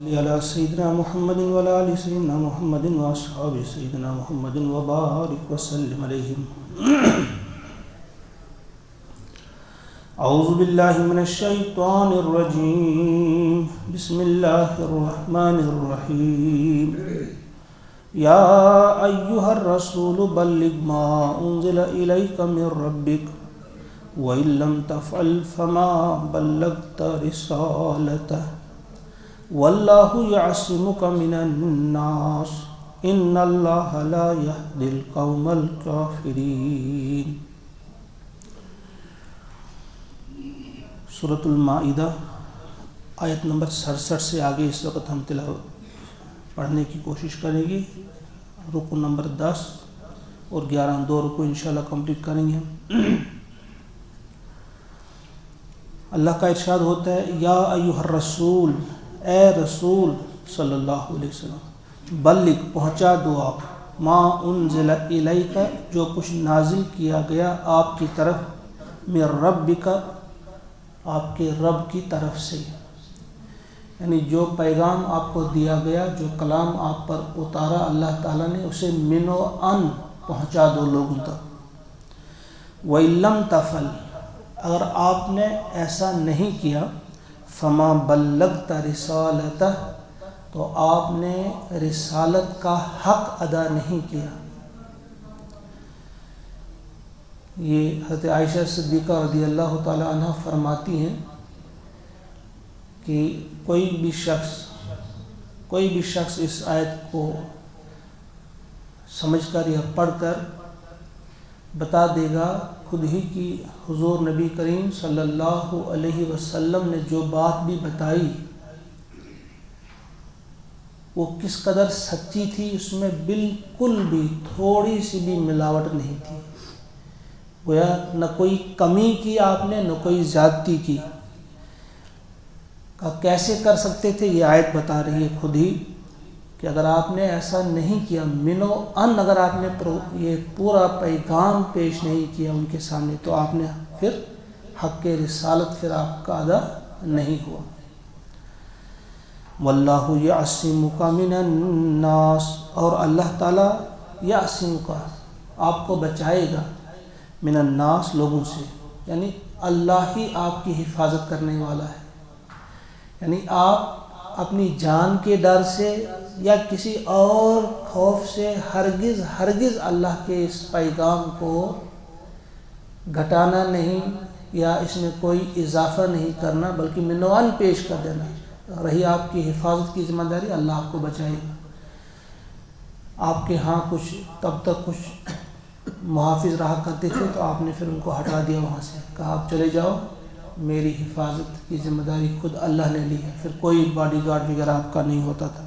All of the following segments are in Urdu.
على سيدنا محمد وعلى آل سيدنا محمد وأصحاب سيدنا محمد وبارك وسلم عليهم. أعوذ بالله من الشيطان الرجيم. بسم الله الرحمن الرحيم. يا أيها الرسول بلغ ما أنزل إليك من ربك وإن لم تفعل فما بلغت رسالته واللہ یعصمک من الناس ان اللہ لا یہدی القوم الکافرین. سورۃ المائدہ آیت نمبر 67 سے آگے اس وقت ہم تلاوت پڑھنے کی کوشش کریں گے. رکو نمبر 10 اور 11 دو رکو انشاءاللہ کمپلیٹ کریں گے. اللہ کا ارشاد ہوتا ہے یا ایھا الرسول، اے رسول صلی اللہ علیہ وسلم، بلغ پہنچا دو آپ، ما انزل الیک جو کچھ نازل کیا گیا آپ کی طرف، من ربک آپ کے رب کی طرف سے، یعنی جو پیغام آپ کو دیا گیا، جو کلام آپ پر اتارا اللہ تعالیٰ نے، اسے من و ان پہنچا دو لوگوں تک. وَإِن لَّمْ تَفْعَلْ اگر آپ نے ایسا نہیں کیا، فما بلغت رسالتہ تو آپ نے رسالت کا حق ادا نہیں کیا. یہ حضرت عائشہ صدیقہ رضی اللہ تعالی عنہ فرماتی ہیں کہ کوئی بھی شخص اس آیت کو سمجھ کر یا پڑھ کر بتا دے گا خود ہی کہ حضور نبی کریم صلی اللہ علیہ وسلم نے جو بات بھی بتائی وہ کس قدر سچی تھی، اس میں بالکل بھی تھوڑی سی بھی ملاوٹ نہیں تھی. گویا نہ کوئی کمی کی آپ نے، نہ کوئی زیادتی کی. کیسے کر سکتے تھے یہ آیت بتا رہی ہے خود ہی کہ اگر آپ نے ایسا نہیں کیا، من و ان اگر آپ نے یہ پورا پیغام پیش نہیں کیا ان کے سامنے، تو آپ نے پھر حق رسالت پھر آپ کا ادا نہیں ہوا. واللہ یعصمک من الناس اور اللہ تعالیٰ یعصمک آپ کو بچائے گا، من الناس لوگوں سے، یعنی اللہ ہی آپ کی حفاظت کرنے والا ہے. یعنی آپ اپنی جان کے ڈر سے یا کسی اور خوف سے ہرگز اللہ کے اس پیغام کو گھٹانا نہیں یا اس میں کوئی اضافہ نہیں کرنا، بلکہ منوان پیش کر دینا. رہی آپ کی حفاظت کی ذمہ داری، اللہ آپ کو بچائے گا. آپ کے ہاں تب تک کچھ محافظ رہا کرتے تھے تو آپ نے پھر ان کو ہٹا دیا وہاں سے، کہا آپ چلے جاؤ، میری حفاظت کی ذمہ داری خود اللہ نے لی ہے. پھر کوئی باڈی گارڈ وغیرہ آپ کا نہیں ہوتا تھا.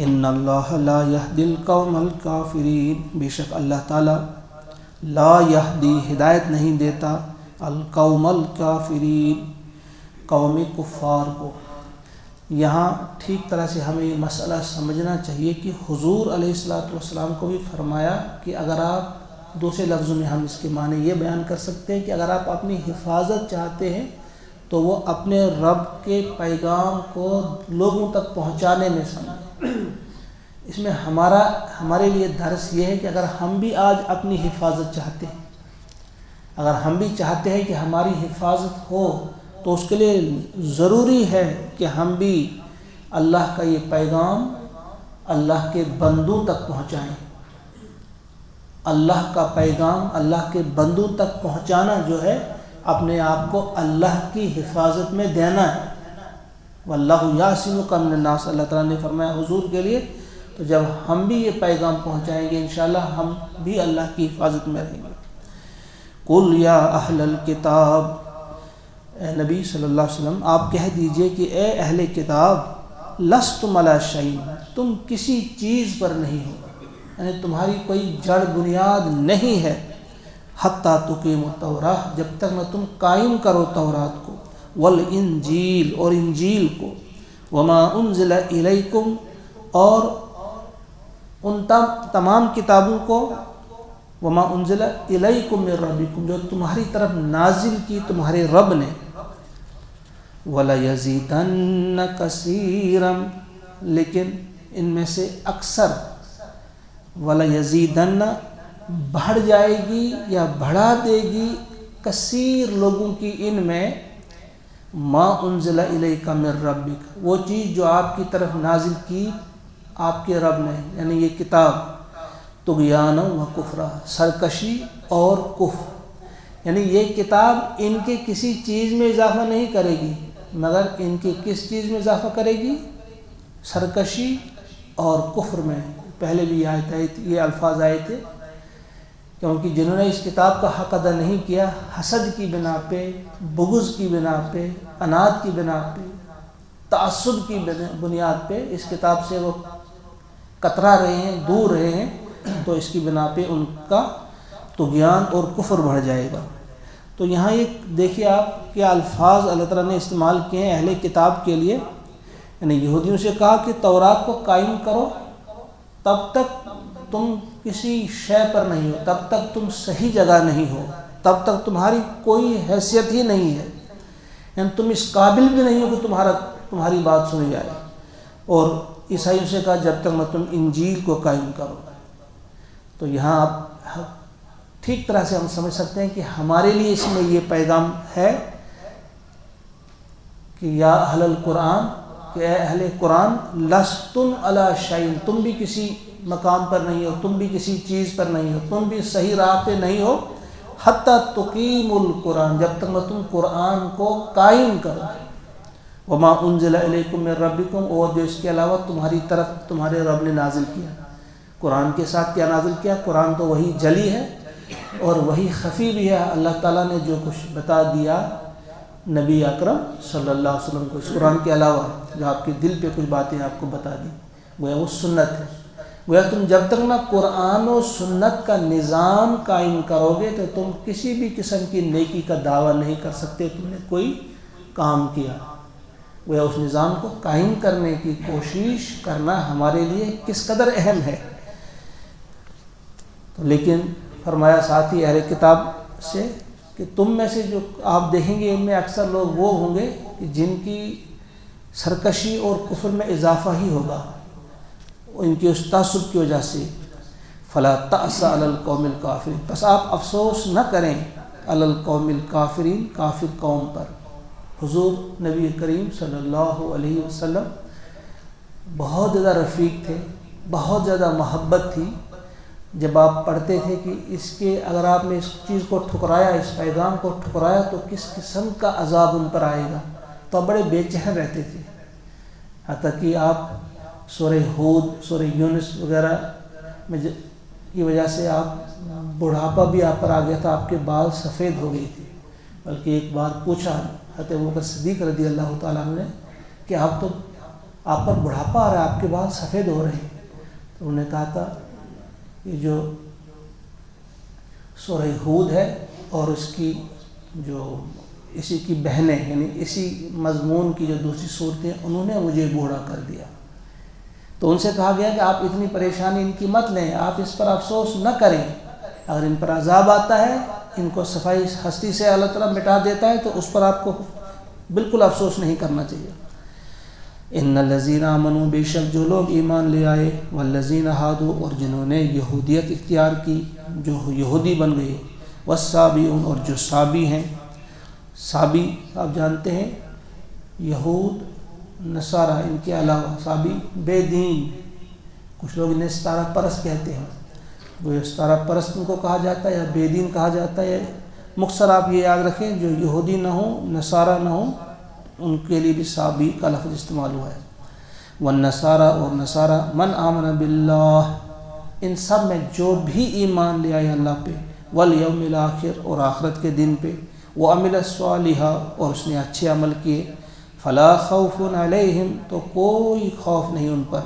ان اللہ لا یہدی القوم الکافرین، بے شک اللہ تعالیٰ لا یہدی ہدایت نہیں دیتا، القوم الکافرین قوم کفار کو. یہاں ٹھیک طرح سے ہمیں یہ مسئلہ سمجھنا چاہیے کہ حضور علیہ الصلوۃ والسلام کو بھی فرمایا کہ اگر آپ، دوسرے لفظوں میں ہم اس کے معنی یہ بیان کر سکتے ہیں کہ اگر آپ اپنی حفاظت چاہتے ہیں تو وہ اپنے رب کے پیغام کو لوگوں تک پہنچانے میں سمجھیں. اس میں ہمارے لیے درس یہ ہے کہ اگر ہم بھی آج اپنی حفاظت چاہتے ہیں، اگر ہم بھی چاہتے ہیں کہ ہماری حفاظت ہو، تو اس کے لیے ضروری ہے کہ ہم بھی اللہ کا یہ پیغام اللہ کے بندوں تک پہنچائیں. اللہ کا پیغام اللہ کے بندوں تک پہنچانا جو ہے، اپنے آپ کو اللہ کی حفاظت میں دینا ہے. واللہ یعصمک من الناس اللہ تعالیٰ نے فرمایا حضور کے لیے. تو جب ہم بھی یہ پیغام پہنچائیں گے انشاءاللہ ہم بھی اللہ کی حفاظت میں رہیں گے. قل یا اہل الکتاب، اے نبی صلی اللہ علیہ وسلم آپ کہہ دیجئے کہ اے اہل کتاب، لستم علی شیء، تم کسی چیز پر نہیں ہو، یعنی تمہاری کوئی جڑ بنیاد نہیں ہے، حتیٰ تقیموا التوراۃ، جب تک نہ تم قائم کرو تورات کو، والانجیل اور انجیل کو، وما انزل الیکم اور ان تمام کتابوں کو، وما انزل الیکم من ربکم جو تمہاری طرف نازل کی تمہارے رب نے، وَلَيَزِيدَنَّ كَثِيرًا، لیکن ان میں سے اکثر، وَلَيَزِيدَنَّ بڑھ جائے گی یا بڑھا دے گی، کثیر لوگوں کی ان میں، ما انزل الیک من ربک، وہ چیز جو آپ کی طرف نازل کی آپ کے رب نے، یعنی یہ کتاب، طغیانا و کفرا، سرکشی اور کفر، یعنی یہ کتاب ان کے کسی چیز میں اضافہ نہیں کرے گی، مگر ان کی کس چیز میں اضافہ کرے گی؟ سرکشی اور کفر میں۔ پہلے بھی یہ الفاظ آئے تھے، کیونکہ جنہوں نے اس کتاب کا حق ادا نہیں کیا، حسد کی بنا پہ، بغض کی بنا پہ، عناد کی بنا پہ، تعصب کی بنیاد پہ اس کتاب سے وہ کترا رہے ہیں، دور رہے ہیں، تو اس کی بنا پہ ان کا طغیان اور کفر بڑھ جائے گا۔ تو یہاں ایک دیکھیے آپ کیا الفاظ اللہ تعالیٰ نے استعمال کیے ہیں اہل کتاب کے لیے، یعنی یہودیوں سے کہا کہ تورات کو قائم کرو، تب تک تم کسی شے پر نہیں ہو، تب تک تم صحیح جگہ نہیں ہو، تب تک تمہاری کوئی حیثیت ہی نہیں ہے، یعنی تم اس قابل بھی نہیں ہو کہ تمہاری بات سنی جائے۔ اور عیسائیوں سے کہا جب تک نہ تم انجیل کو قائم کرو۔ تو یہاں آپ ٹھیک طرح سے ہم سمجھ سکتے ہیں کہ ہمارے لیے اس میں یہ پیغام ہے کہ یا اہل القرآن، کہ اے اہل قرآن، لستم علی شیء، تم بھی کسی مقام پر نہیں ہو، تم بھی کسی چیز پر نہیں ہو، تم بھی صحیح راہ پہ نہیں ہو، حتی تقیم القرآن، جب تک تم قرآن کو قائم کرو، وما انزل الیکم من ربکم، اور جو اس کے علاوہ تمہاری طرف تمہارے رب نے نازل کیا۔ قرآن کے ساتھ کیا نازل کیا؟ قرآن تو وہی جلی ہے اور وہی خفی بھی ہے، اللہ تعالیٰ نے جو کچھ بتا دیا نبی اکرم صلی اللہ علیہ وسلم کو، اس قرآن کے علاوہ جو آپ کے دل پہ کچھ باتیں آپ کو بتا دی، گویا وہ سنت ہے۔ گویا تم جب تک نہ قرآن و سنت کا نظام قائم کرو گے تو تم کسی بھی قسم کی نیکی کا دعویٰ نہیں کر سکتے تم نے کوئی کام کیا۔ گویا اس نظام کو قائم کرنے کی کوشش کرنا ہمارے لیے کس قدر اہم ہے۔ تو لیکن فرمایا ساتھ ہی اہل کتاب سے کہ تم میں سے جو آپ دیکھیں گے ان میں اکثر لوگ وہ ہوں گے کہ جن کی سرکشی اور کفر میں اضافہ ہی ہوگا، ان کی اس تعصب کی وجہ سے۔ فلا تأس علی القوم الکافرین، بس آپ افسوس نہ کریں علی القوم الکافرین، کافر قوم پر۔ حضور نبی کریم صلی اللہ علیہ وسلم بہت زیادہ رفیق تھے، بہت زیادہ محبت تھی۔ جب آپ پڑھتے تھے کہ اس کے اگر آپ نے اس چیز کو ٹھکرایا، اس پیغام کو ٹھکرایا تو کس قسم کا عذاب ان پر آئے گا، تو آپ بڑے بے چین رہتے تھے، حتیٰ کہ آپ سورہ ہود، سورہ یونس وغیرہ میں کی وجہ سے آپ بڑھاپا بھی آپ پر آ گیا تھا، آپ کے بال سفید ہو گئی تھی۔ بلکہ ایک بار پوچھا حضرت ابوبکر صدیق رضی اللہ تعالیٰ عنہ نے کہ آپ پر بڑھاپا آ رہا ہے، آپ کے بال سفید ہو رہے ہیں۔ تو انہوں نے کہا تھا یہ جو سورہ ہود ہے اور اس کی جو اسی کی بہنیں، یعنی اسی مضمون کی جو دوسری صورتیں، انہوں نے مجھے بوڑھا کر دیا۔ تو ان سے کہا گیا کہ آپ اتنی پریشانی ان کی مت لیں، آپ اس پر افسوس نہ کریں، اگر ان پر عذاب آتا ہے، ان کو صفائی ہستی سے اللہ تعالیٰ مٹا دیتا ہے تو اس پر آپ کو بالکل افسوس نہیں کرنا چاہیے۔ ان الذین آمنوا، بے شک جو لوگ ایمان لے آئے، والذین ہادوا، اور جنہوں نے یہودیت اختیار کی، جو یہودی بن گئے، والصابئون، اور جو صابی ہیں۔ صابی آپ جانتے ہیں یہود نصارہ، ان کے علاوہ صابی بے دین، کچھ لوگ انہیں ستارہ پرست کہتے ہیں، وہ ستارہ پرست ان کو کہا جاتا ہے یا بے دین کہا جاتا ہے۔ مختصر آپ یہ یاد رکھیں، جو یہودی نہ ہوں، نصارہ نہ ہوں، ان کے لیے بھی صابی کا لفظ استعمال ہوا ہے۔ والنصارى، اور نصارہ، من آمن باللہ، ان سب میں جو بھی ایمان لے آئے اللہ پہ، والیوم الآخر، اور آخرت کے دن پہ، وعمل صالحا، اور اس نے اچھے عمل کیے، فلا خوف علیہم، تو کوئی خوف نہیں ان پر،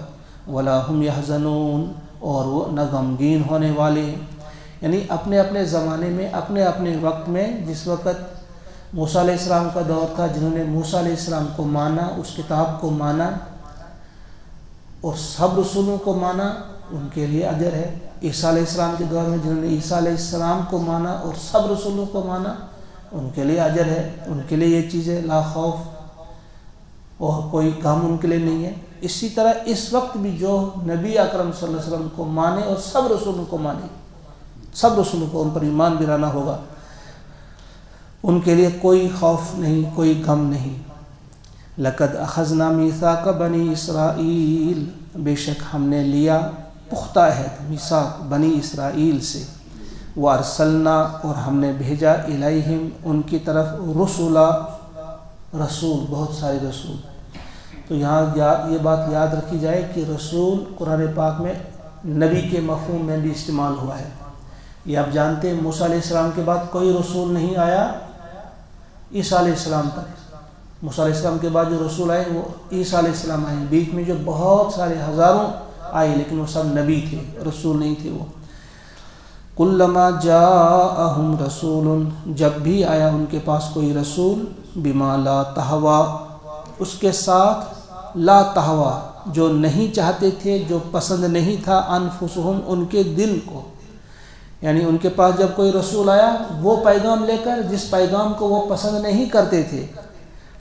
ولا هم يحزنون، اور وہ نہ غمگین ہونے والے ہیں۔ یعنی اپنے اپنے زمانے میں، اپنے اپنے وقت میں، جس وقت موسیٰ علیہ السلام کا دور تھا، جنہوں نے موسیٰ علیہ السلام کو مانا، اس کتاب کو مانا اور سب رسولوں کو مانا، ان کے لیے اجر ہے۔ عیسیٰ علیہ السلام کے دور میں جنہوں نے عیسیٰ علیہ السلام کو مانا اور سب رسولوں کو مانا، ان کے لیے اجر ہے، ان کے لیے یہ چیزیں لا خوف اور کوئی غم ان کے لیے نہیں ہے۔ اسی طرح اس وقت بھی جو نبی اکرم صلی اللہ علیہ وسلم کو مانے اور سب رسولوں کو مانے، سب رسولوں کو ان پر ایمان بھی لانا ہوگا، ان کے لیے کوئی خوف نہیں، کوئی غم نہیں۔ لقد اخذنا میثاق بنی اسرائیل، بے شک ہم نے لیا پختہ عہد، میثاق بنی اسرائیل سے، وارسلنا اور ہم نے بھیجا الیہم ان کی طرف رسولا، رسول، بہت سارے رسول۔ تو یہاں یہ بات یاد رکھی جائے کہ رسول قرآن پاک میں نبی کے مفہوم میں بھی استعمال ہوا ہے۔ یہ آپ جانتے ہیں موسیٰ علیہ السلام کے بعد کوئی رسول نہیں آیا عیسیٰ علیہ السلام تک۔ موسیٰ علیہ السلام کے بعد جو رسول آئے وہ عیسیٰ علیہ السلام آئے، بیچ میں جو بہت سارے ہزاروں آئے لیکن وہ سب نبی تھے، رسول نہیں تھے وہ۔ کلما جاءہم رسول، جب بھی آیا ان کے پاس کوئی رسول، بما لا تہوا، اس کے ساتھ لا تہوا، جو نہیں چاہتے تھے، جو پسند نہیں تھا، انفسہم، ان کے دل کو، یعنی ان کے پاس جب کوئی رسول آیا وہ پیغام لے کر جس پیغام کو وہ پسند نہیں کرتے تھے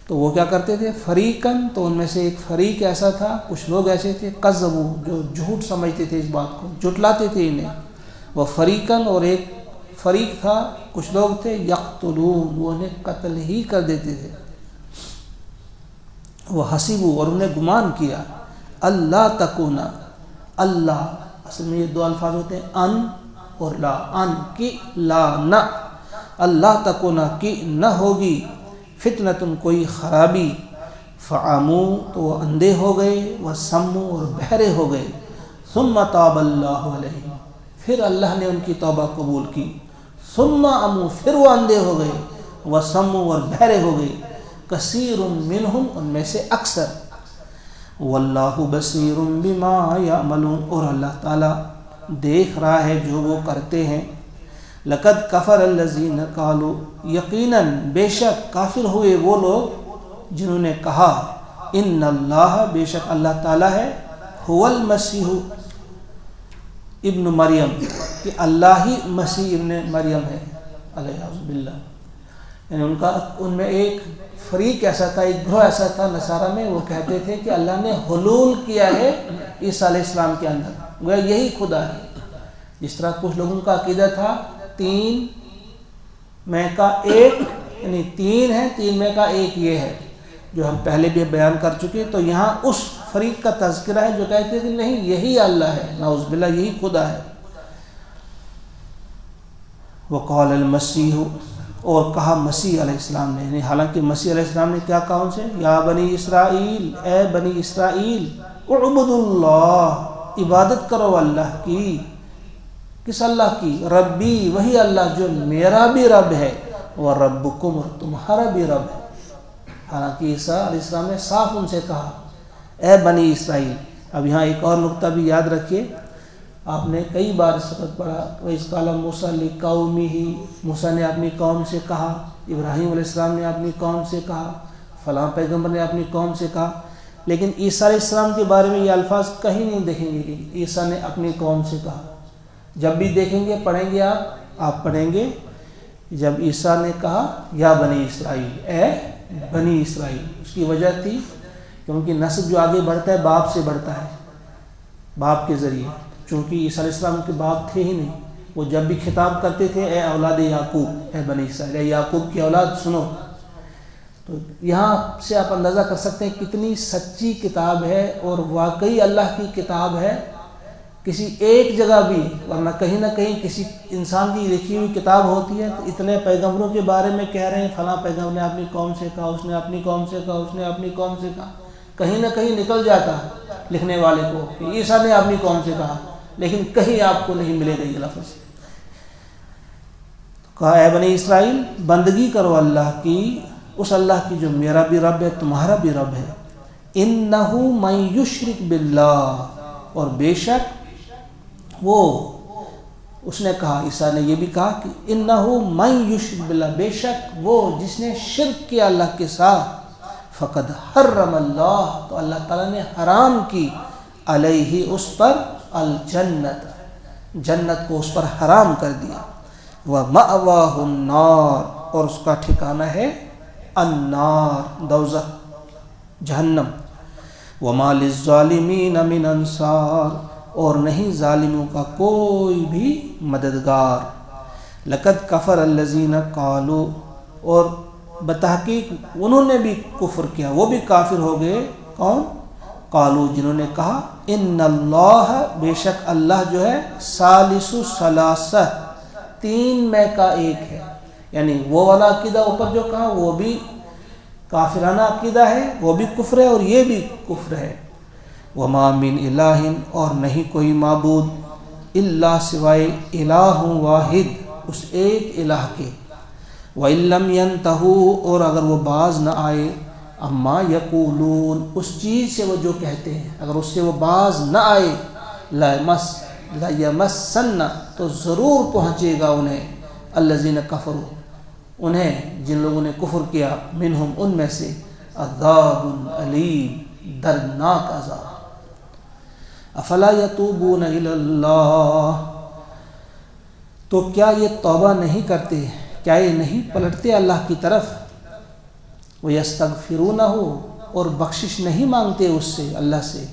تو وہ کیا کرتے تھے، فریقاً، تو ان میں سے ایک فریق ایسا تھا، کچھ لوگ ایسے تھے، قذبوا، جو جھوٹ سمجھتے تھے، اس بات کو جھٹلاتے تھے انہیں، وہ فریقاً، اور ایک فریق تھا، کچھ لوگ تھے، یقتلون، وہ انہیں قتل ہی کر دیتے تھے، وہ حسبوا، اور انہیں گمان کیا، اللہ تکونا، اللہ، اصل میں یہ دو الفاظ ہوتے ہیں، ان اور لا، ان کی لا نہ، اللہ تکونا کی نہ ہوگی، فتنتن کوئی خرابی، فعمو، تو وہ اندھے ہو گئے، وسمو، اور بہرے ہو گئے، ثم تاب اللہ علیہم، پھر اللہ نے ان کی توبہ قبول کی، ثم عمو، پھر وہ اندھے ہو گئے، وسمو، اور بہرے ہو گئے، کثیر منہم، ان میں سے اکثر، واللہ بصیر بما یعملون، اور اللہ تعالیٰ دیکھ رہا ہے جو وہ کرتے ہیں۔ لقد کفر الذین قالوا، یقیناً بے شک کافر ہوئے وہ لوگ جنہوں نے کہا، ان اللہ، بے شک اللہ تعالیٰ ہے، هو المسیح ابن مریم، کہ اللہ ہی مسیح ابن مریم ہے، علیہ باللہ، یعنی ان میں ایک فریق ایسا تھا، ایک گروہ ایسا تھا نصارہ میں، وہ کہتے تھے کہ اللہ نے حلول کیا ہے عیسیٰ علیہ السلام کے اندر، گویا یہی خدا ہے۔ جس طرح کچھ لوگوں کا عقیدہ تھا تین میں کا ایک، یعنی تین ہے، تین میں کا ایک، یہ ہے جو ہم پہلے بھی بیان کر چکے۔ تو یہاں اس فریق کا تذکرہ ہے جو کہتے تھے نہیں یہی اللہ ہے، نعوذ باللہ، یہی خدا ہے۔ وقال المسیح، اور کہا مسیح علیہ السلام نے، یعنی حالانکہ مسیح علیہ السلام نے کیا کہا ان سے، یا بنی اسرائیل، اے بنی اسرائیل، اعبدوا اللہ، عبادت کرو اللہ کی، کس اللہ کی، ربی، وہی اللہ جو میرا بھی رب ہے، وربکم، اور تمہارا بھی رب ہے۔ حالانکہ عیسیٰ علیہ السلام نے صاف ان سے کہا اے بنی اسرائیل۔ اب یہاں ایک اور نقطہ بھی یاد رکھیے، آپ نے کئی بار اس وقت پڑھا، وَإِذْ قَالَ مُوسَىٰ لِقَوْمِهِ، موسیٰ نے اپنی قوم سے کہا، ابراہیم علیہ السلام نے اپنی قوم سے کہا، فلاں پیغمبر نے اپنی قوم سے کہا، لیکن عیسیٰ علیہ السلام کے بارے میں یہ الفاظ کہیں نہیں دیکھیں گے کہ عیسیٰ نے اپنی قوم سے کہا۔ جب بھی دیکھیں گے، پڑھیں گے، آپ پڑھیں گے، جب عیسیٰ نے کہا یا بنی اسرائیل، اے بنی اسرائیل، اس کی وجہ تھی کیونکہ نسب جو آگے بڑھتا ہے باپ سے بڑھتا ہے، باپ کے ذریعے، چونکہ عیسیٰ علیہ السلام کے باپ تھے ہی نہیں، وہ جب بھی خطاب کرتے تھے اے اولاد یعقوب، اے بنی اسرائیل، اے یعقوب کی اولاد سنو۔ تو یہاں سے آپ اندازہ کر سکتے ہیں کتنی سچی کتاب ہے اور واقعی اللہ کی کتاب ہے، کسی ایک جگہ بھی، ورنہ کہیں نہ کہیں کسی انسان کی لکھی ہوئی کتاب ہوتی ہے تو اتنے پیغمبروں کے بارے میں کہہ رہے ہیں فلاں پیغمبر نے اپنی قوم سے کہا، اس نے اپنی قوم سے کہا، اس نے اپنی قوم سے کہا، کہیں نہ کہیں نکل جاتا ہے لکھنے والے کو کہ عیسیٰ نے اپنی قوم سے کہا، لیکن کہیں آپ کو نہیں ملے گا یہ لفظ۔ کہا اے بنی اسرائیل، بندگی کرو اللہ کی، اس اللہ کی جو میرا بھی رب ہے، تمہارا بھی رب ہے۔ انہ من یشرک باللہ، اور بے شک وہ، اس نے کہا، عیسیٰ نے یہ بھی کہا کہ انہ من یشرک باللہ، بے شک وہ جس نے شرک کیا اللہ کے ساتھ، فقد حرم اللہ، تو اللہ تعالیٰ نے حرام کی، علیہ، اس پر، الجنت، جنت کو اس پر حرام کر دیا، وَمَأْوَاهُ النَّارُ، اور اس کا ٹھکانہ ہے النار، دوزخ۔ جہنم۔ وما للظالمین من انصار، اور نہیں ظالموں کا کوئی بھی مددگار۔ لقد کفر الذین قالوا، اور بتحقیق انہوں نے بھی کفر کیا، وہ بھی کافر ہو گئے۔ کون؟ قالوا، جنہوں نے کہا ان اللہ، بے شک اللہ جو ہے ثالث ثلاثہ، تین میں کا ایک ہے۔ یعنی وہ والا عقیدہ اوپر جو کہا وہ بھی کافرانہ عقیدہ ہے، وہ بھی کفر ہے اور یہ بھی کفر ہے۔ وما من الہ، اور نہیں کوئی معبود، الا سوائے الہ واحد، اس ایک الہ کے۔ وَإِن لَّمْ يَنْتَهُوا، اور اگر وہ باز نہ آئے، اما یقولون، اس چیز سے وہ جو کہتے ہیں، اگر اس سے وہ باز نہ آئے، لَيَمَسَّنَّ، تو ضرور پہنچے گا انہیں، الَّذِينَ كَفَرُوا، انہیں جن لوگوں نے کفر کیا، منہم، ان میں سے، عذاب علیم، دردناک عذاب۔ افلا یتوبون الی اللہ، تو کیا یہ توبہ نہیں کرتے، کیا یہ نہیں پلٹتے اللہ کی طرف؟ وَيَسْتَغْفِرُونَهُ، اور بخشش نہیں مانگتے اس سے، اللہ سے۔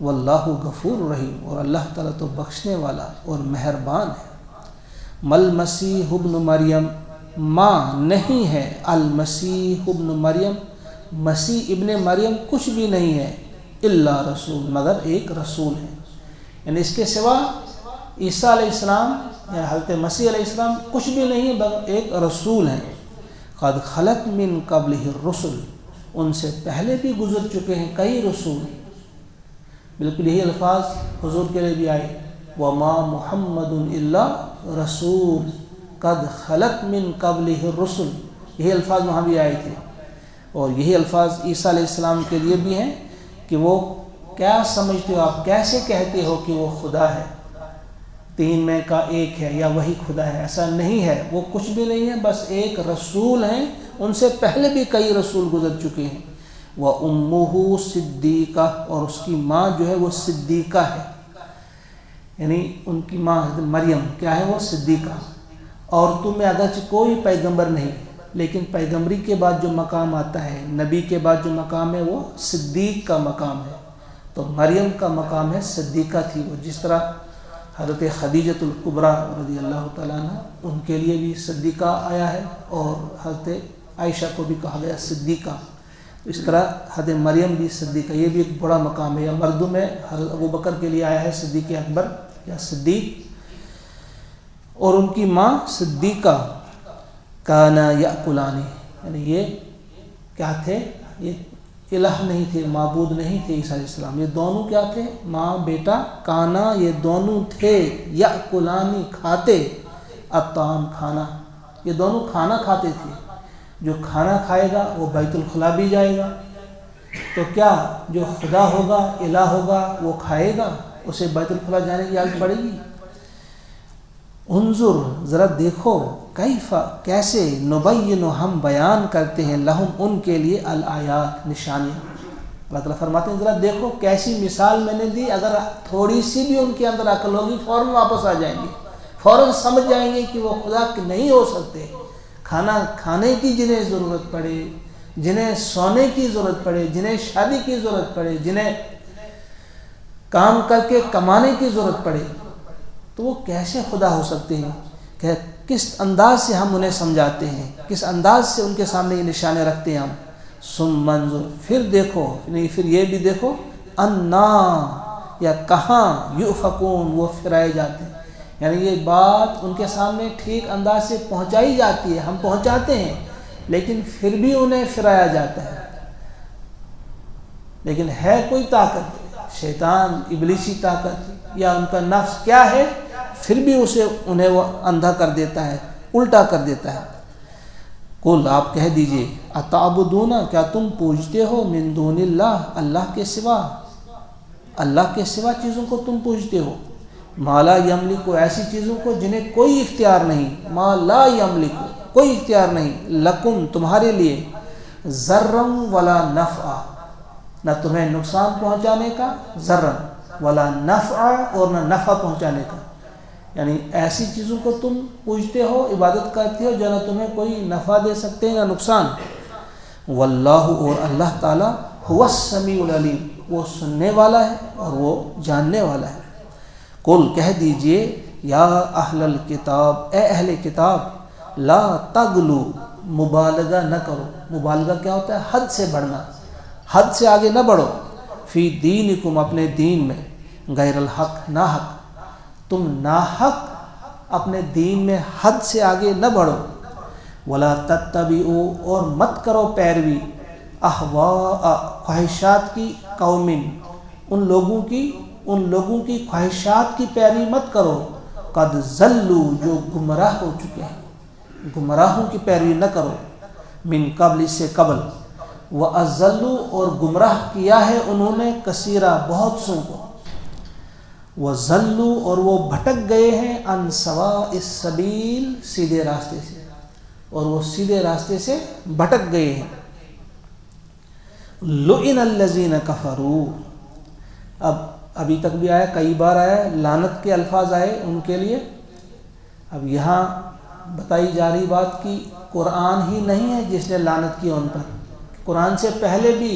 واللہ غفور رحیم، اور اللہ تعالیٰ تو بخشنے والا اور مہربان ہے۔ مل مسیح ابن مریم، ماں نہیں ہے، المسیح ابن مریم، مسیح ابن مریم کچھ بھی نہیں ہے، الا رسول، مگر ایک رسول ہے۔ یعنی اس کے سوا عیسیٰ علیہ السلام یا حضرت مسیح علیہ السلام کچھ بھی نہیں ہے، بلکہ ایک رسول ہیں۔ قد خلت من قبلہ الرسل، ان سے پہلے بھی گزر چکے ہیں کئی رسول۔ بالکل یہی الفاظ حضور کے لیے بھی آئے، وما محمد الا رسول قد خلت من قبلہ الرسل، یہی الفاظ وہاں بھی آئے تھے۔ اور یہی الفاظ عیسیٰ علیہ السلام کے لیے بھی ہیں کہ وہ کیا سمجھتے ہو آپ، کیسے کہتے ہو کہ وہ خدا ہے، تین میں کا ایک ہے، یا وہی خدا ہے؟ ایسا نہیں ہے، وہ کچھ بھی نہیں ہے، بس ایک رسول ہیں، ان سے پہلے بھی کئی رسول گزر چکے ہیں۔ وَأُمُّهُ صِدِّيقَةٌ، اور اس کی ماں جو ہے وہ صدیقہ ہے، یعنی ان کی ماں مریم کیا ہے، وہ صدیقہ۔ عورتوں میں اگرچہ کوئی پیغمبر نہیں، لیکن پیغمبری کے بعد جو مقام آتا ہے، نبی کے بعد جو مقام ہے، وہ صدیق کا مقام ہے۔ تو مریم کا مقام ہے، صدیقہ تھی وہ، جس طرح حضرت خدیجۃ الکبریٰ رضی اللہ تعالیٰ عنہ، ان کے لیے بھی صدیقہ آیا ہے، اور حضرت عائشہ کو بھی کہا گیا صدیقہ۔ اس طرح حضرت مریم بھی صدیقہ، یہ بھی ایک بڑا مقام ہے۔ یا مردوں میں حضرت ابوبکر کے لیے آیا ہے صدیق اکبر یا صدیق، اور ان کی ماں صدیقہ۔ کانا یأکلانی، یعنی یہ کیا تھے، یہ الہ نہیں تھے، معبود نہیں تھے عیسیٰ علیہ السلام، یہ دونوں کیا تھے، ماں بیٹا، کانا، یہ دونوں تھے، یأکلانی، کھاتے، الطعام، کھانا، یہ دونوں کھانا کھاتے تھے۔ جو کھانا کھائے گا وہ بیت الخلاء بھی جائے گا، تو کیا جو خدا ہوگا، الہ ہوگا، وہ کھائے گا، اسے بیت الخلاء جانے کی اجازت پڑے گی؟ انظر، ذرا دیکھو، کیف، کیسے، نبین، ہم بیان کرتے ہیں، لہم، ان کے لیے، الآیات، نشانیاں۔ اللہ تعالیٰ فرماتے ہیں ذرا دیکھو کیسی مثال میں نے دی، اگر تھوڑی سی بھی ان کے اندر عقل ہوگی فوراً واپس آ جائیں گے، فوراً سمجھ جائیں گے کہ وہ خدا نہیں ہو سکتے۔ کھانا کھانے کی جنہیں ضرورت پڑے، جنہیں سونے کی ضرورت پڑے، جنہیں شادی کی ضرورت پڑے، جنہیں کام کر کے کمانے کی ضرورت پڑے، تو وہ کیسے خدا ہو سکتے ہیں؟ کہ کس انداز سے ہم انہیں سمجھاتے ہیں، کس انداز سے ان کے سامنے یہ نشانے رکھتے ہیں ہم۔ ثم انظر، پھر دیکھو، نہیں پھر یہ بھی دیکھو، انا، یا کہاں، یؤفکون، وہ پھرائے جاتے ہیں۔ یعنی یہ بات ان کے سامنے ٹھیک انداز سے پہنچائی جاتی ہے، ہم پہنچاتے ہیں، لیکن پھر بھی انہیں پھرایا جاتا ہے۔ لیکن ہے کوئی طاقت، شیطان، ابلیسی طاقت، یا ان کا نفس کیا ہے، پھر بھی انہیں وہ اندھا کر دیتا ہے، الٹا کر دیتا ہے۔ قل، آپ کہہ دیجئے، اتعبدون، کیا تم پوجتے ہو، من دون اللہ، اللہ کے سوا، اللہ کے سوا چیزوں کو تم پوجتے ہو، ما لا یملک، ایسی چیزوں کو جنہیں کوئی اختیار نہیں، ما لا یملک، کوئی اختیار نہیں، لکم، تمہارے لیے، ضرم ولا نفع، نہ تمہیں نقصان پہنچانے کا، ضرم ولا نفع، اور نہ نفع پہنچانے کا۔ یعنی ایسی چیزوں کو تم پوجتے ہو، عبادت کرتے ہو، جو نہ تمہیں کوئی نفع دے سکتے ہیں نہ نقصان۔ واللہ، اور اللہ تعالیٰ، هو السمیع العلیم، وہ سننے والا ہے اور وہ جاننے والا ہے۔ قل کہہ دیجئے یا اہل الکتاب، اے اہل کتاب، لا تغلو، مبالغہ نہ کرو۔ مبالغہ کیا ہوتا ہے؟ حد سے بڑھنا، حد سے آگے نہ بڑھو، فی دینکم، اپنے دین میں، غیر الحق، ناحق، تم ناحق اپنے دین میں حد سے آگے نہ بڑھو۔ ولا تتبعوا، اور مت کرو پیروی، اہواء، خواہشات کی، قوم، ان لوگوں کی خواہشات کی پیروی مت کرو، قد ضلوا، جو گمراہ ہو چکے ہیں، گمراہوں کی پیروی نہ کرو، من قبل، اس سے قبل، وَأَضَلُّوا، اور گمراہ کیا ہے انہوں نے کثیرا، بہت سو کو، وَضَلُّوا، اور وہ بھٹک گئے ہیں، عن سواء السبیل، سیدھے راستے سے، اور وہ سیدھے راستے سے بھٹک گئے ہیں۔ لُعِنَ الَّذِينَ كَفَرُوا، ابھی تک بھی آیا، کئی بار آیا، لعنت کے الفاظ آئے ان کے لیے۔ اب یہاں بتائی جا رہی بات کہ قرآن ہی نہیں ہے جس نے لعنت کی ان پر، قرآن سے پہلے بھی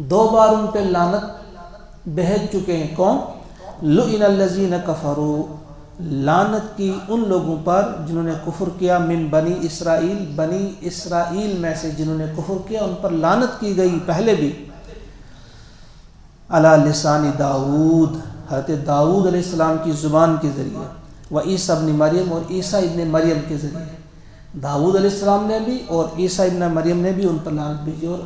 2 بار ان پہ لعنت بہت چکے ہیں۔ کون؟ لُعِنَ الَّذِينَ كَفَرُوا، لعنت کی ان لوگوں پر جنہوں نے کفر کیا، من بنی اسرائیل، بنی اسرائیل میں سے جنہوں نے کفر کیا ان پر لعنت کی گئی پہلے بھی، علی لسان داؤد، حضرت داؤد علیہ السلام کی زبان کے ذریعے، و عیسیٰ ابن مریم، اور عیسیٰ ابن مریم کے ذریعے، داؤد علیہ السلام نے بھی اور عیسیٰ ابن مریم نے بھی ان پر لعنت بھیجی۔ اور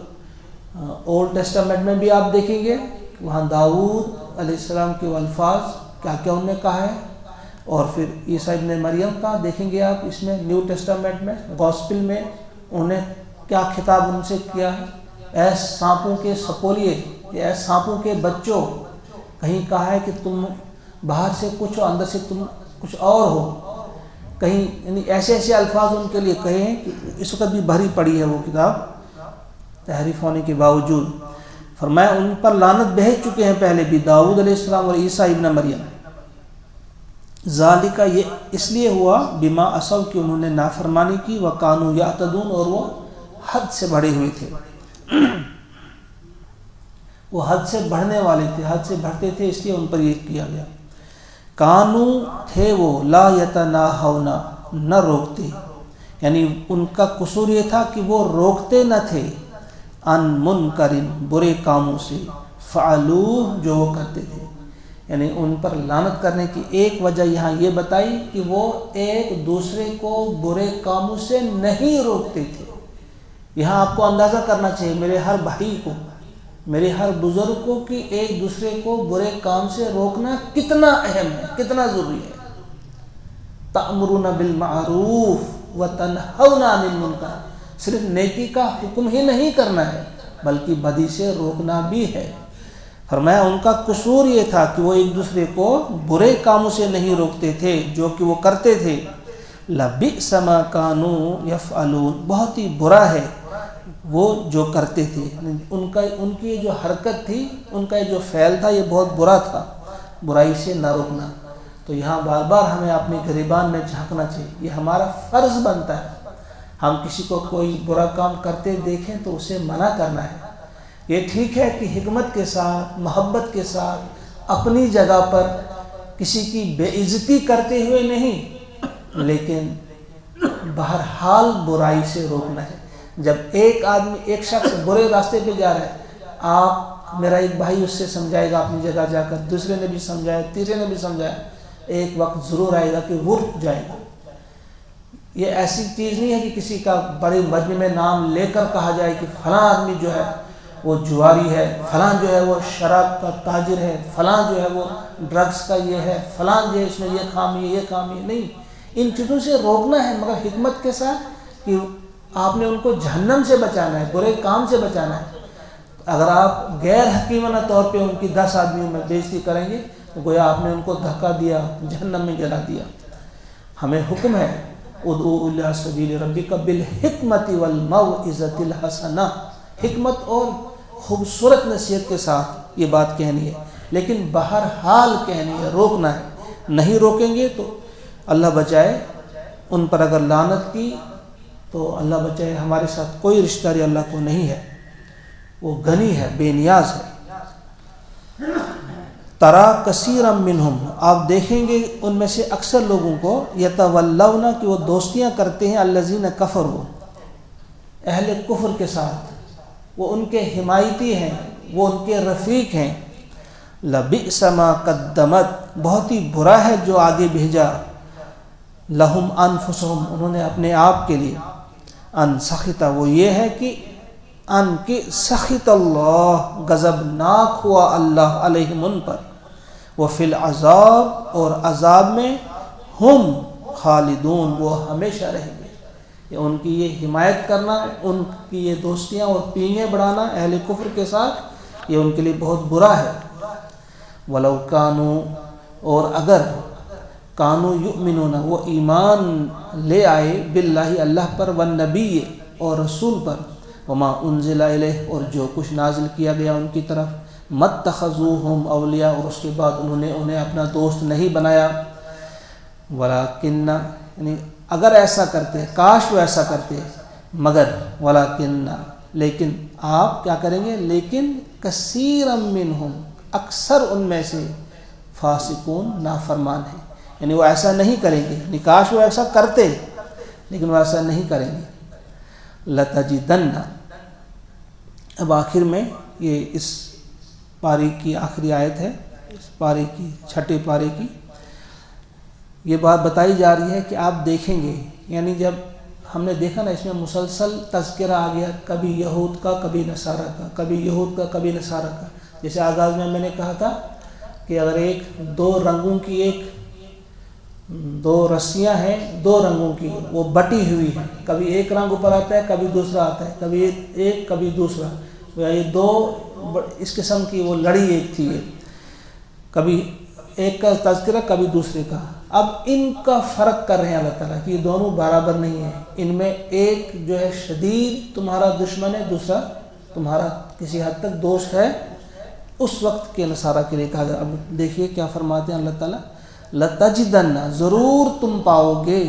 اولڈ ٹیسٹامنٹ میں بھی آپ دیکھیں گے وہاں داؤد علیہ السلام کے الفاظ کیا کیا انہوں نے کہا ہے، اور پھر عیسیٰ ابن مریم کا دیکھیں گے آپ اس میں نیو ٹیسٹامنٹ میں، گاسپل میں انہوں نے کیا خطاب ان سے کیا ہے، اے سانپوں کے سپولیے، اے سانپوں کے بچوں، کہیں کہا ہے کہ تم باہر سے کچھ ہو اندر سے تم کچھ اور ہو، کہیں یعنی ایسے ایسے الفاظ ان کے لیے کہے ہیں کہ اس وقت بھی بھری پڑی ہے وہ کتاب تحریف ہونے کے باوجود۔ فرمایا ان پر لعنت بہت چکے ہیں پہلے بھی، داؤد علیہ السلام اور عیسیٰ ابن مریم۔ ذالک، یہ اس لیے ہوا، بما عصوا، کہ انہوں نے نافرمانی کی، وکانوا یعتدون، اور وہ حد سے بڑھے ہوئے تھے، وہ حد سے بڑھنے والے تھے، حد سے بڑھتے تھے، اس لیے ان پر یہ کیا گیا۔ کانو، تھے وہ، لا یتناہون، نہ روکتے، یعنی ان کا قصور یہ تھا کہ وہ روکتے نہ تھے، ان منکر، برے کاموں سے، فعلوہ، جو وہ کرتے تھے، یعنی ان پر لعنت کرنے کی ایک وجہ یہاں یہ بتائی کہ وہ ایک دوسرے کو برے کاموں سے نہیں روکتے تھے۔ یہاں آپ کو اندازہ کرنا چاہیے، میرے ہر بھائی کو، میرے ہر بزرگ کو، کہ ایک دوسرے کو برے کام سے روکنا کتنا اہم ہے، کتنا ضروری ہے۔ تأمرون بالمعروف وتنہون عن المنکر، صرف نیکی کا حکم ہی نہیں کرنا ہے بلکہ بدی سے روکنا بھی ہے۔ فرمایا ان کا قصور یہ تھا کہ وہ ایک دوسرے کو برے کاموں سے نہیں روکتے تھے جو کہ وہ کرتے تھے۔ لبئس ما کانوا یفعلون، بہت ہی برا ہے وہ جو کرتے تھے، ان کی جو حرکت تھی، ان کا جو فعل تھا، یہ بہت برا تھا، برائی سے نہ روکنا۔ تو یہاں بار بار ہمیں اپنے گریبان میں جھانکنا چاہیے، یہ ہمارا فرض بنتا ہے۔ ہم کسی کو کوئی برا کام کرتے دیکھیں تو اسے منع کرنا ہے۔ یہ ٹھیک ہے کہ حکمت کے ساتھ، محبت کے ساتھ، اپنی جگہ پر کسی کی بے عزتی کرتے ہوئے نہیں، لیکن بہرحال برائی سے روکنا ہے۔ جب ایک شخص برے راستے پہ جا رہا ہے، آپ، میرا ایک بھائی اس سے سمجھائے گا اپنی جگہ جا کر، دوسرے نے بھی سمجھایا، تیسرے نے بھی سمجھایا، ایک وقت ضرور آئے گا کہ وہ رک جائے گا۔ یہ ایسی چیز نہیں ہے کہ کسی کا بڑے مجمع میں نام لے کر کہا جائے کہ فلاں آدمی جو ہے وہ جواری ہے، فلاں جو ہے وہ شراب کا تاجر ہے، فلاں جو ہے وہ ڈرگس کا یہ ہے، فلاں جو ہے اس میں یہ خامی ہے، یہ خامی ہے۔ نہیں، ان چیزوں سے روکنا ہے، مگر حکمت کے ساتھ کہ آپ نے ان کو جہنم سے بچانا ہے، برے کام سے بچانا ہے۔ اگر آپ غیر حکیمانہ طور پہ ان کی 10 آدمیوں میں بے عزتی کریں گے تو گویا آپ نے ان کو دھکا دیا، جہنم میں گرا دیا۔ ہمیں حکم ہے، ادعو الی سبیل ربک بالحکمت والموعظۃ الحسنہ، حکمت اور خوبصورت نصیحت کے ساتھ یہ بات کہنی ہے، لیکن بہرحال کہنی ہے، روکنا ہے۔ نہیں روکیں گے تو اللہ بچائے، ان پر اگر لعنت کی تو اللہ بچائے، ہمارے ساتھ کوئی رشتہ داری اللہ کو نہیں ہے۔ وہ غنی ہے، بے نیاز ہے۔ ترا کثیرا منہم، آپ دیکھیں گے ان میں سے اکثر لوگوں کو، یتولون کہ وہ دوستیاں کرتے ہیں، الذین کفروا اہل کفر کے ساتھ، وہ ان کے حمایتی ہیں، وہ ان کے رفیق ہیں۔ لبئس ما قدمت، بہت ہی برا ہے جو آگے بھیجا، لہم انفسہم انہوں نے اپنے آپ کے لیے، ان سخط وہ یہ ہے کہ ان کی سخط اللہ غضبناک ہوا اللہ علیہم ان پر، وہ فی العذاب اور عذاب میں ہم خالدون وہ ہمیشہ رہیں گے۔ یہ ان کی یہ حمایت کرنا، ان کی یہ دوستیاں اور پینگیں بڑھانا اہل کفر کے ساتھ، یہ ان کے لیے بہت برا ہے۔ ولو کانوا، اور اگر کانوا یؤمنون وہ ایمان لے آئے، باللہ اللہ پر، والنبی اور رسول پر، وما انزل الیہ اور جو کچھ نازل کیا گیا ان کی طرف، متخذوہم اولیاء اور اس کے بعد انہوں نے انہیں اپنا دوست نہیں بنایا، ولکن یعنی اگر ایسا کرتے، کاش وہ ایسا کرتے، مگر ولکن لیکن آپ کیا کریں گے، لیکن کثیرا منہم اکثر ان میں سے، فاسقون نافرمان ہیں، یعنی وہ ایسا نہیں کریں گے، کاش وہ ایسا کرتے لیکن وہ ایسا نہیں کریں گے۔ لتجدن، اب آخر میں یہ اس پارے کی آخری آیت ہے، اس پارے کی چھٹے پارے کی یہ بات بتائی جا رہی ہے کہ آپ دیکھیں گے، یعنی جب ہم نے دیکھا نا اس میں مسلسل تذکرہ آ گیا، کبھی یہود کا، کبھی نصارہ کا، کبھی یہود کا، کبھی نصارہ کا۔ جیسے آغاز میں نے کہا تھا کہ اگر دو رنگوں کی دو رسیاں ہیں، دو رنگوں کی، وہ بٹی ہوئی ہیں، کبھی ایک رنگ اوپر آتا ہے، کبھی دوسرا آتا ہے، کبھی ایک کبھی دوسرا، یہ دو اس قسم کی وہ لڑی ایک تھی، کبھی ایک کا تذکرہ کبھی دوسرے کا۔ اب ان کا فرق کر رہے ہیں اللہ تعالیٰ کہ یہ دونوں برابر نہیں ہیں، ان میں ایک جو ہے شدید تمہارا دشمن ہے، دوسرا تمہارا کسی حد تک دوست ہے۔ اس وقت کے نصارہ کے لیے کہا گیا۔ اب دیکھیے کیا فرماتے ہیں اللہ تعالیٰ، لتجدن ضرور تم پاؤ گے،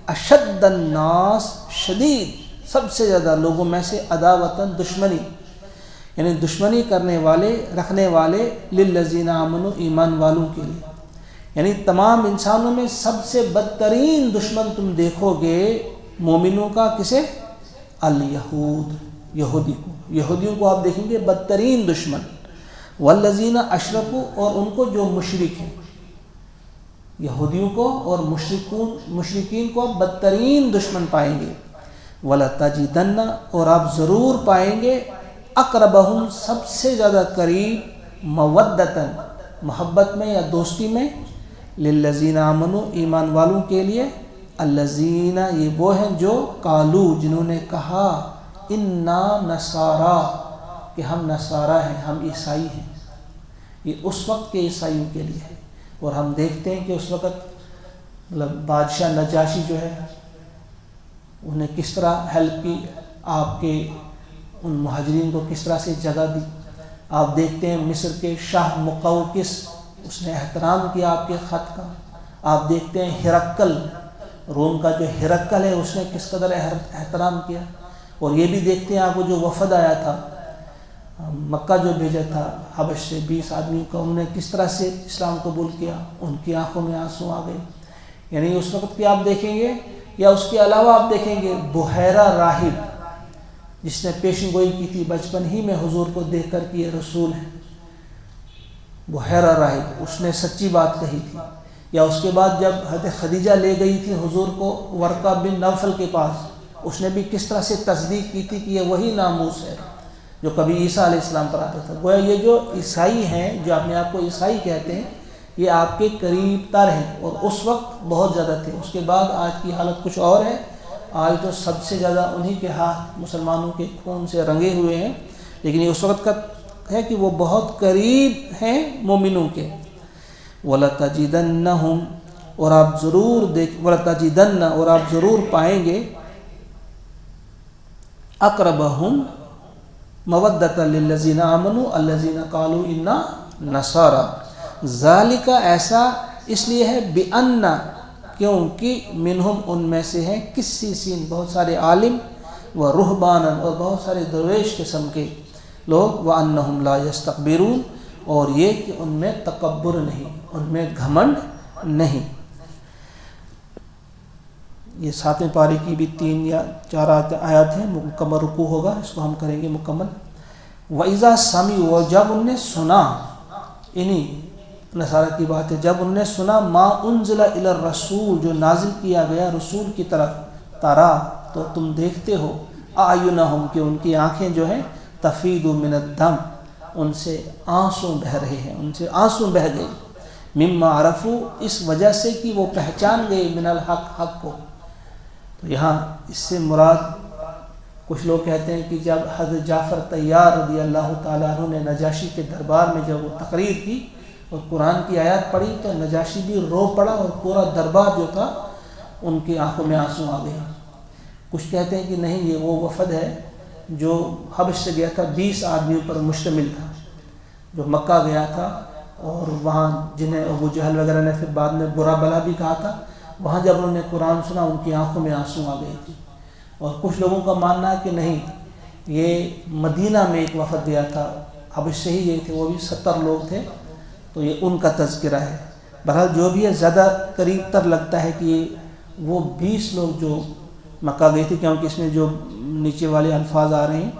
اشد الناس شدید سب سے زیادہ لوگوں میں سے، عداوتاً دشمنی، یعنی دشمنی کرنے والے رکھنے والے، للذین آمنوا ایمان والوں کے لیے، یعنی تمام انسانوں میں سب سے بدترین دشمن تم دیکھو گے مومنوں کا، کسے؟ الیہود، یہودی کو، یہودیوں کو آپ دیکھیں گے بدترین دشمن، والذین اشرکوا اور ان کو جو مشرک ہیں، یہودیوں کو اور مشرکین کو آپ بدترین دشمن پائیں گے۔ وَلَتَجِدَنَّ اور آپ ضرور پائیں گے، اقربہم سب سے زیادہ قریب، مودتاً محبت میں یا دوستی میں، للذین آمنوا ایمان والوں کے لیے، الذین یہ وہ ہیں جو قالو جنہوں نے کہا، انا نصارا کہ ہم نصارہ ہیں، ہم عیسائی ہیں۔ یہ اس وقت کے عیسائیوں کے لیے ہے، اور ہم دیکھتے ہیں کہ اس وقت بادشاہ نجاشی جو ہے انہیں کس طرح ہیلپ کی، آپ کے ان مہاجرین کو کس طرح سے جگہ دی۔ آپ دیکھتے ہیں مصر کے شاہ مقوقس، اس نے احترام کیا آپ کے خط کا۔ آپ دیکھتے ہیں ہرقل، روم کا جو ہرقل ہے، اس نے کس قدر احترام کیا۔ اور یہ بھی دیکھتے ہیں آپ کو جو وفد آیا تھا مکہ جو بھیجا تھا حبش سے 20 آدمیوں کا، انہوں نے کس طرح سے اسلام قبول کیا، ان کی آنکھوں میں آنسو آ گئے۔ یعنی اس وقت کی آپ دیکھیں گے، یا اس کے علاوہ آپ دیکھیں گے بحیرہ راہب، جس نے پیشن گوئی کی تھی بچپن ہی میں حضور کو دیکھ کر کہ یہ رسول ہیں، بحیرہ راہب، اس نے سچی بات کہی تھی۔ یا اس کے بعد جب حضرت خدیجہ لے گئی تھی حضور کو ورقہ بن نوفل کے پاس، اس نے بھی کس طرح سے تصدیق کی تھی کہ یہ وہی ناموس ہے جو کبھی عیسیٰ علیہ السلام پر آتا تھا۔ گویا یہ جو عیسائی ہیں، جو اپنے آپ کو عیسائی کہتے ہیں، یہ آپ کے قریب تر ہیں، اور اس وقت بہت زیادہ تھے۔ اس کے بعد آج کی حالت کچھ اور ہے، آج تو سب سے زیادہ انہی کے ہاتھ مسلمانوں کے خون سے رنگے ہوئے ہیں، لیکن یہ اس وقت کا ہے کہ وہ بہت قریب ہیں مومنوں کے۔ وَلَتَجِدَنَّهُمْ اور آپ ضرور وَلَتَجِدَنَّ اور آپ ضرور پائیں گے، اقربہم مودۃ للذین آمنوا الذین قالوا انا نصارا، ذالک ایسا اس لیے ہے، بِأَنَّ کیونکہ منہم ان میں سے ہیں، قسیسین بہت سارے عالم، و رہبانا اور بہت سارے درویش قسم کے، لوگ وَأَنَّهُمْ لَا يَسْتَكْبِرُونَ، اور یہ کہ ان میں تکبر نہیں، ان میں گھمنڈ نہیں۔ یہ 7ویں پارے کی بھی 3 یا 4 آیات ہیں، مکمل رکوع ہوگا، اس کو ہم کریں گے مکمل۔ وَإِذَا سَمِعُوا، جب ان نے سنا، انہی نصارہ کی بات ہے، جب ان نے سنا ما انزل الی الرسول، جو نازل کیا گیا رسول کی طرف، ترا، تو تم دیکھتے ہو، اعینہم، کہ ان کی آنکھیں جو ہیں، تفیض من الدم، ان سے آنسو بہہ رہے ہیں، ان سے آنسو بہہ گئے، مما عرفو، اس وجہ سے کہ وہ پہچان گئے، من الحق، حق کو۔ تو یہاں اس سے مراد، کچھ لوگ کہتے ہیں کہ جب حضرت جعفر طیار رضی اللہ تعالیٰ عنہ نے نجاشی کے دربار میں جب وہ تقریر کی اور قرآن کی آیات پڑھی تو نجاشی بھی رو پڑا اور پورا دربار جو تھا ان کی آنکھوں میں آنسو آ گئے۔ کچھ کہتے ہیں کہ نہیں، یہ وہ وفد ہے جو حبش سے گیا تھا، 20 آدمیوں پر مشتمل تھا، جو مکہ گیا تھا، اور وہاں جنہیں ابو جہل وغیرہ نے پھر بعد میں برا بلا بھی کہا تھا، وہاں جب انہوں نے قرآن سنا ان کی آنکھوں میں آنسو آ گئی تھی۔ اور کچھ لوگوں کا ماننا ہے کہ نہیں، یہ مدینہ میں ایک وفد گیا تھا، حبش سے ہی یہ تھے، وہ بھی 70 لوگ تھے، تو یہ ان کا تذکرہ ہے۔ بہرحال جو بھی ہے، زیادہ قریب تر لگتا ہے کہ یہ وہ 20 لوگ جو مکہ گئے تھے، کیونکہ اس میں جو نیچے والے الفاظ آ رہے ہیں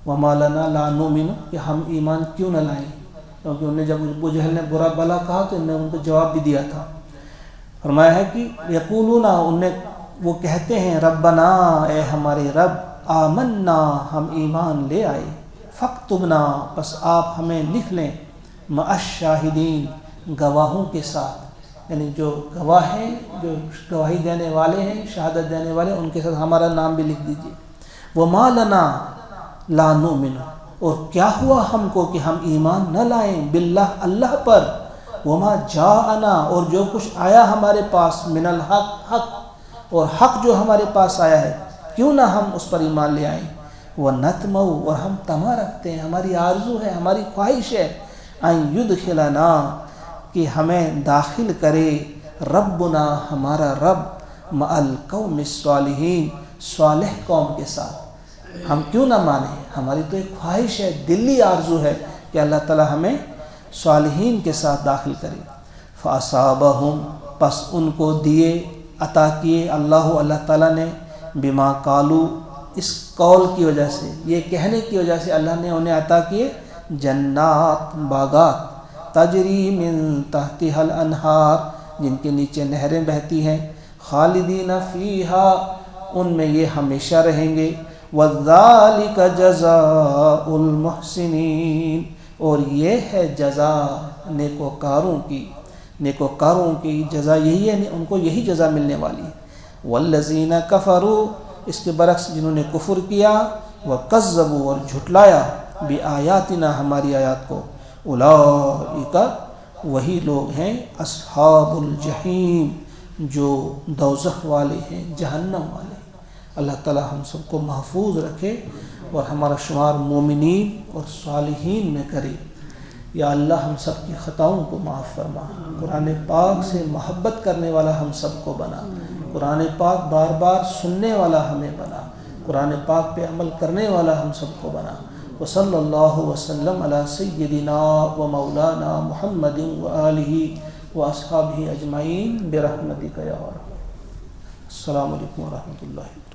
وَمَا لَنَا لَا نُؤْمِنُ، کہ ہم ایمان کیوں نہ لائیں، کیونکہ انہیں جب ابو جہل نے برا بلا کہا تو انہوں نے ان کو جواب بھی دیا تھا۔ فرمایا ہے کہ یقولون، وہ کہتے ہیں، ربنا، اے ہمارے رب، آمنا، ہم ایمان لے آئے، فاکتبنا، پس آپ ہمیں لکھ لیں، مع الشاہدین، گواہوں کے ساتھ، یعنی جو گواہ ہیں، جو گواہی دینے والے ہیں، شہادت دینے والے، ان کے ساتھ ہمارا نام بھی لکھ دیجیے۔ وما لنا لا نؤمن، اور کیا ہوا ہم کو کہ ہم ایمان نہ لائیں، باللہ، اللہ پر، وما جاءنا، اور جو کچھ آیا ہمارے پاس، من الحق، حق، اور حق جو ہمارے پاس آیا ہے، کیوں نہ ہم اس پر ایمان لے آئیں۔ وَنَطْمَعُ، اور ہم طمع رکھتے ہیں، ہماری آرزو ہے، ہماری خواہش ہے، ان یدخلنا، کہ ہمیں داخل کرے، ربنا، ہمارا رب، مع القوم الصالحین، صالح قوم کے ساتھ۔ ہم کیوں نہ مانیں، ہماری تو ایک خواہش ہے، دلی آرزو ہے کہ اللہ تعالی ہمیں صالحین کے ساتھ داخل کرے۔ فَأَصَابَهُمْ، پس ان کو دیے، عطا کیے اللہ تعالیٰ نے، بما قالوا، اس قول کی وجہ سے، یہ کہنے کی وجہ سے اللہ نے انہیں عطا کیے، جنات، باغات، تجری من تحتها الانہار، جن کے نیچے نہریں بہتی ہیں، خالدین فیہا، ان میں یہ ہمیشہ رہیں گے، وذالک جزاء المحسنین، اور یہ ہے جزا نیکوکاروں کی، نیکوکاروں کی جزا یہی ہے، ان کو یہی جزا ملنے والی ہے۔ والذین کفروا، اس کے برعکس جنہوں نے کفر کیا، وکذبوا، اور جھٹلایا، بآیاتنا، ہماری آیات کو، اولئک، وہی لوگ ہیں، اصحاب الجحیم، جو دوزخ والے ہیں، جہنم والے ہیں۔ اللہ تعالی ہم سب کو محفوظ رکھے اور ہمارا شمار مومنین اور صالحین میں کرے۔ یا اللہ ہم سب کی خطاؤں کو معاف فرما، قرآن پاک سے محبت کرنے والا ہم سب کو بنا، قرآن پاک بار بار سننے والا ہمیں بنا، قرآن پاک پہ عمل کرنے والا ہم سب کو بنا۔ وصلی اللہ وسلم علی سیدنا و مولانا محمد و آلہ و اصحابہ اجمعین برحمتک یا ارحم۔ السلام علیکم ورحمۃ اللہ۔